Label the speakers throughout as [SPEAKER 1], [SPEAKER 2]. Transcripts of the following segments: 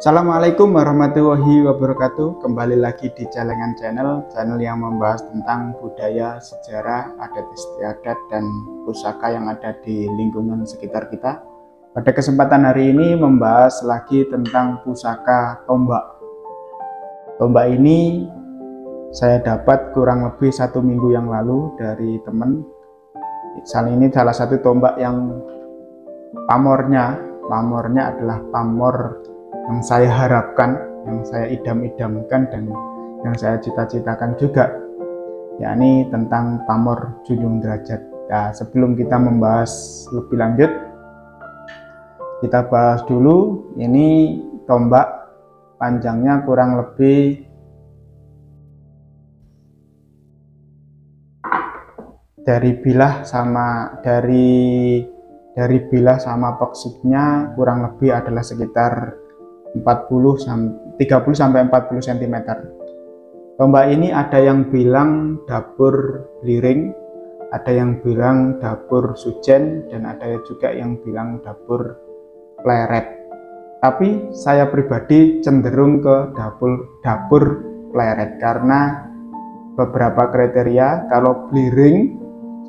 [SPEAKER 1] Assalamualaikum warahmatullahi wabarakatuh. Kembali lagi di Celengan channel yang membahas tentang budaya, sejarah, adat istiadat, dan pusaka yang ada di lingkungan sekitar kita. Pada kesempatan hari ini membahas lagi tentang pusaka tombak. Tombak ini saya dapat kurang lebih 1 minggu yang lalu dari teman. Ini salah satu tombak yang pamornya adalah pamor yang saya harapkan, yang saya idam-idamkan, dan yang saya cita-citakan juga, yakni tentang pamor Junjung Derajat. Nah, sebelum kita membahas lebih lanjut, kita bahas dulu ini tombak. Panjangnya kurang lebih dari bilah sama peksiknya kurang lebih adalah sekitar 30 sampai 40 cm. Tombak ini ada yang bilang dapur Bliring, ada yang bilang dapur Sujen, dan ada juga yang bilang dapur Pleret. Tapi saya pribadi cenderung ke dapur Pleret karena beberapa kriteria. Kalau Bliring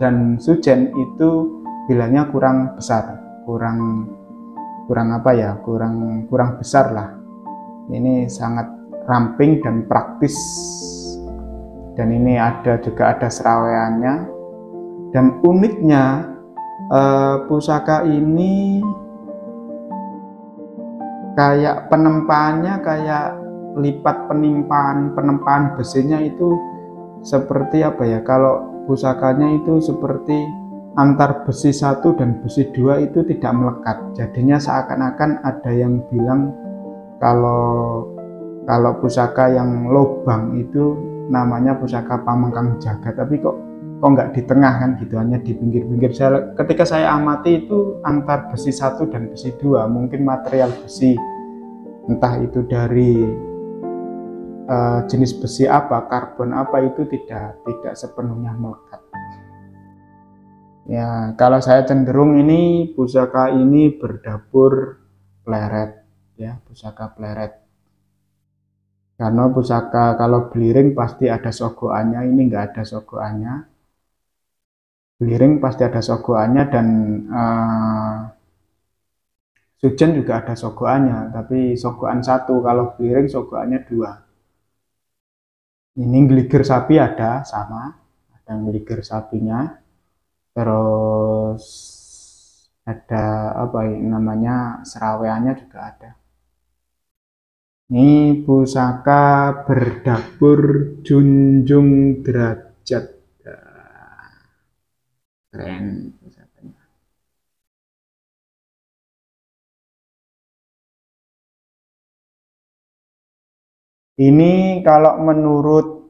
[SPEAKER 1] dan Sujen itu bilangnya kurang besar, kurang besar lah. Ini sangat ramping dan praktis, dan ini juga ada seraweannya. Dan uniknya pusaka ini kayak penempaannya, kayak lipat penempaan besinya itu seperti apa ya, kalau pusakanya itu seperti antar besi 1 dan besi 2 itu tidak melekat. Jadinya seakan-akan ada yang bilang kalau pusaka yang lobang itu namanya pusaka Pamengkang Jaga, tapi kok nggak di tengah kan gitu, hanya di pinggir-pinggir. Ketika saya amati itu antar besi 1 dan besi 2, mungkin material besi, entah itu dari jenis besi apa, karbon apa, itu tidak sepenuhnya melekat. Ya, kalau saya cenderung ini pusaka ini berdapur Pleret, ya, pusaka Pleret. Karena pusaka kalau Bliring pasti ada sogoannya, ini enggak ada sogoannya. Bliring pasti ada sogoannya, dan Sujen juga ada sogoannya, tapi sogoan 1. Kalau Bliring sogoannya 2. Ini geliger sapi ada geliger sapinya. Terus ada namanya seraweannya juga ada. Ini pusaka berdapur Junjung Derajat. Keren pusakanya. Ini kalau menurut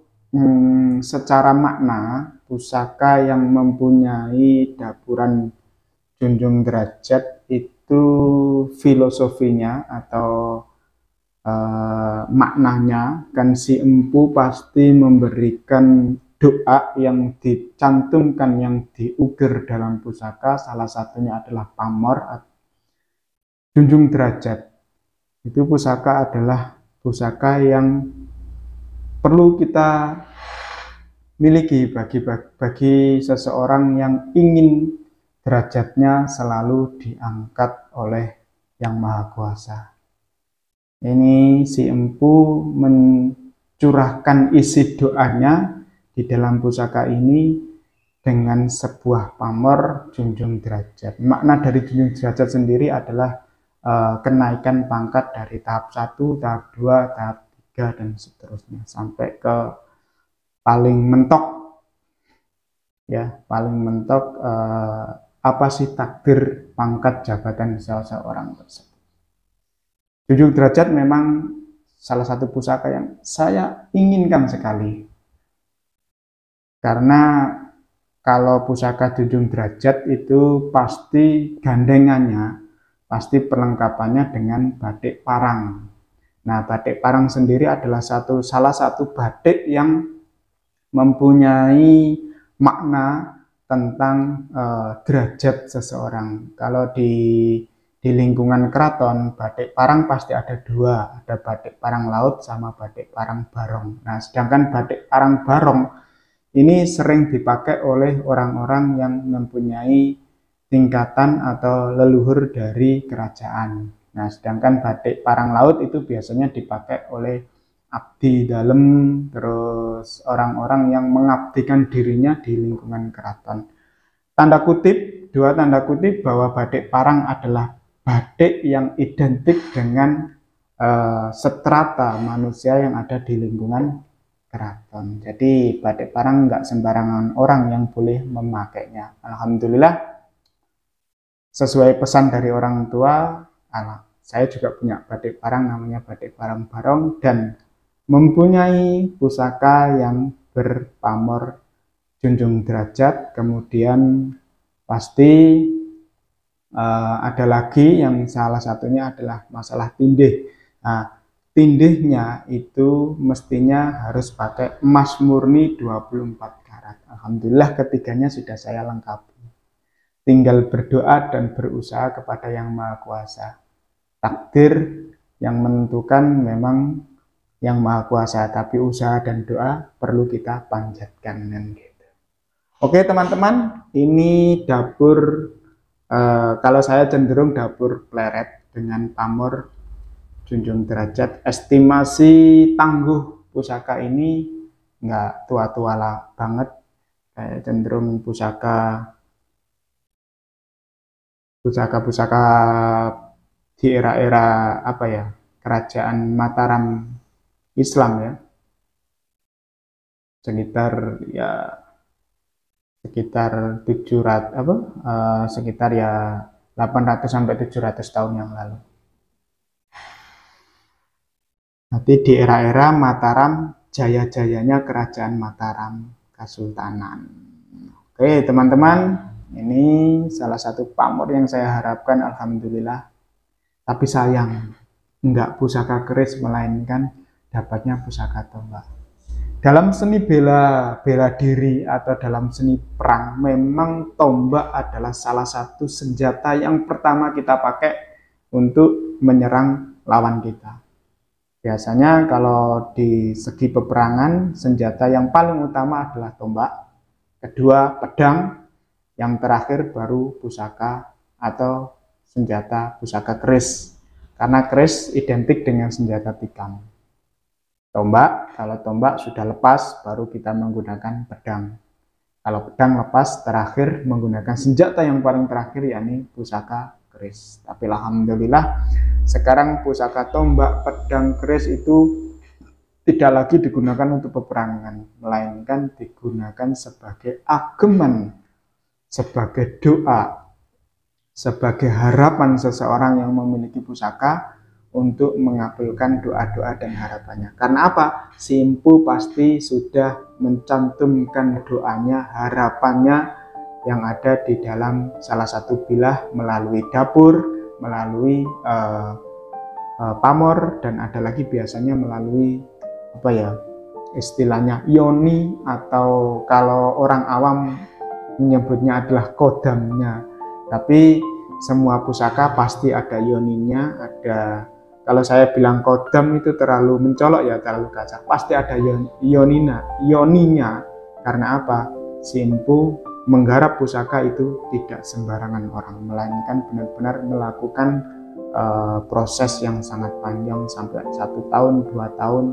[SPEAKER 1] secara makna, pusaka yang mempunyai dapuran Junjung Derajat itu filosofinya atau maknanya kan, si empu pasti memberikan doa yang dicantumkan, yang diukir dalam pusaka. Salah satunya adalah pamor Junjung Derajat. Itu pusaka adalah pusaka yang perlu kita miliki bagi seseorang yang ingin derajatnya selalu diangkat oleh Yang Maha Kuasa. Ini si empu mencurahkan isi doanya di dalam pusaka ini dengan sebuah pamor Junjung Derajat. Makna dari Junjung Derajat sendiri adalah kenaikan pangkat dari tahap 1, tahap 2, tahap 3, dan seterusnya sampai ke paling mentok, ya, paling mentok apa sih takdir pangkat jabatan seseorang tersebut. Junjung Derajat memang salah satu pusaka yang saya inginkan sekali, karena kalau pusaka Junjung Derajat itu pasti gandengannya, pasti perlengkapannya dengan batik parang. Nah, batik parang sendiri adalah salah satu batik yang mempunyai makna tentang derajat seseorang. Kalau di di lingkungan keraton, batik parang pasti ada dua, ada batik parang laut sama batik parang barong. Nah, sedangkan batik parang barong ini sering dipakai oleh orang-orang yang mempunyai tingkatan atau leluhur dari kerajaan. Nah, sedangkan batik parang laut itu biasanya dipakai oleh abdi dalam, terus orang-orang yang mengabdikan dirinya di lingkungan keraton. Tanda kutip, dua tanda kutip bahwa batik parang adalah batik yang identik dengan strata manusia yang ada di lingkungan keraton. Jadi batik parang nggak sembarangan orang yang boleh memakainya. Alhamdulillah, sesuai pesan dari orang tua, saya juga punya batik parang, namanya batik parang barong, dan mempunyai pusaka yang berpamor junjung derajat. Kemudian pasti ada lagi yang salah satunya adalah masalah tindih. Nah, tindihnya itu mestinya harus pakai emas murni 24 karat. Alhamdulillah ketiganya sudah saya lengkapi. Tinggal berdoa dan berusaha kepada Yang Maha Kuasa. Takdir yang menentukan memang Yang Maha Kuasa, tapi usaha dan doa perlu kita panjatkan. Gitu. Oke teman-teman, ini dapur, kalau saya cenderung dapur pleret dengan pamor junjung derajat. Estimasi tangguh pusaka ini nggak tua-tua lah banget, kayak cenderung pusaka di era-era apa ya, kerajaan Mataram Islam ya, sekitar 700 sekitar ya 800 sampai 700 tahun yang lalu. Nanti di era-era Mataram, jaya-jayanya kerajaan Mataram Kesultanan. Oke teman-teman, ini salah satu pamor yang saya harapkan, alhamdulillah. Tapi sayang, enggak pusaka keris, melainkan dapatnya pusaka tombak. Dalam seni bela diri atau dalam seni perang, memang tombak adalah salah satu senjata yang pertama kita pakai untuk menyerang lawan kita. Biasanya kalau di segi peperangan, senjata yang paling utama adalah tombak, kedua pedang, yang terakhir baru pusaka atau senjata pusaka keris. Karena keris identik dengan senjata tikam. Tombak, kalau tombak sudah lepas, baru kita menggunakan pedang. Kalau pedang lepas, terakhir menggunakan senjata yang paling terakhir, yakni pusaka keris. Tapi alhamdulillah, sekarang pusaka tombak, pedang, keris itu tidak lagi digunakan untuk peperangan, melainkan digunakan sebagai ageman, sebagai doa, sebagai harapan seseorang yang memiliki pusaka untuk mengabulkan doa-doa dan harapannya. Karena apa? Si empu pasti sudah mencantumkan doanya, harapannya yang ada di dalam salah satu bilah melalui dapur, melalui pamor, dan ada lagi biasanya melalui apa ya, istilahnya yoni, atau kalau orang awam menyebutnya adalah kodamnya. Tapi semua pusaka pasti ada yoninya, ada, kalau saya bilang kodam itu terlalu mencolok ya, terlalu kasar. Pasti ada yoninya. Karena apa? Si empu menggarap pusaka itu tidak sembarangan orang, melainkan benar-benar melakukan proses yang sangat panjang sampai 1 tahun, 2 tahun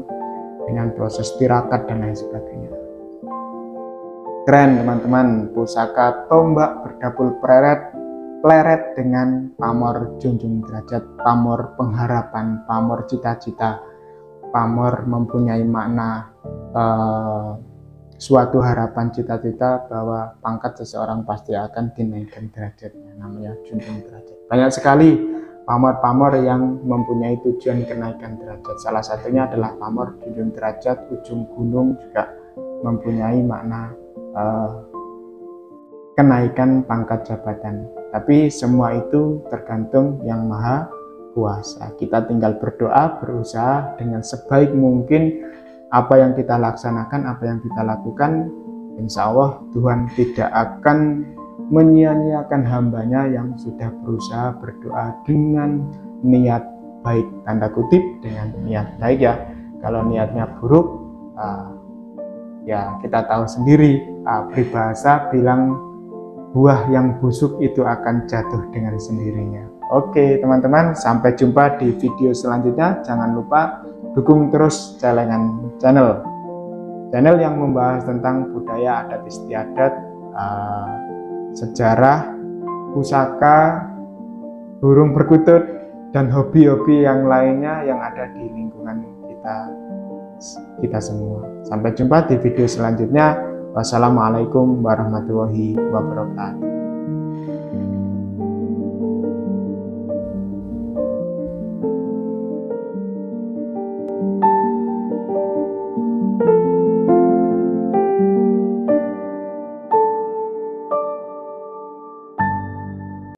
[SPEAKER 1] dengan proses tirakat dan lain sebagainya. Keren teman-teman, pusaka tombak berdapur pleret dengan pamor junjung derajat, pamor pengharapan, pamor cita-cita, pamor mempunyai makna suatu harapan, cita-cita bahwa pangkat seseorang pasti akan dinaikkan derajatnya, namanya junjung derajat. Banyak sekali pamor-pamor yang mempunyai tujuan kenaikan derajat. Salah satunya adalah pamor junjung derajat ujung gunung, juga mempunyai makna kenaikan pangkat jabatan. Tapi semua itu tergantung Yang Maha Kuasa. Kita tinggal berdoa, berusaha dengan sebaik mungkin. Apa yang kita laksanakan, apa yang kita lakukan, insya Allah Tuhan tidak akan menyia-nyiakan hambanya yang sudah berusaha berdoa dengan niat baik, tanda kutip dengan niat baik ya. Kalau niatnya buruk, ya kita tahu sendiri, peribahasa bilang buah yang busuk itu akan jatuh dengan sendirinya. Oke teman-teman, sampai jumpa di video selanjutnya. Jangan lupa dukung terus Celengan Channel yang membahas tentang budaya adat istiadat, sejarah, pusaka, burung perkutut, dan hobi-hobi yang lainnya yang ada di lingkungan kita semua. Sampai jumpa di video selanjutnya. Wassalamualaikum warahmatullahi wabarakatuh.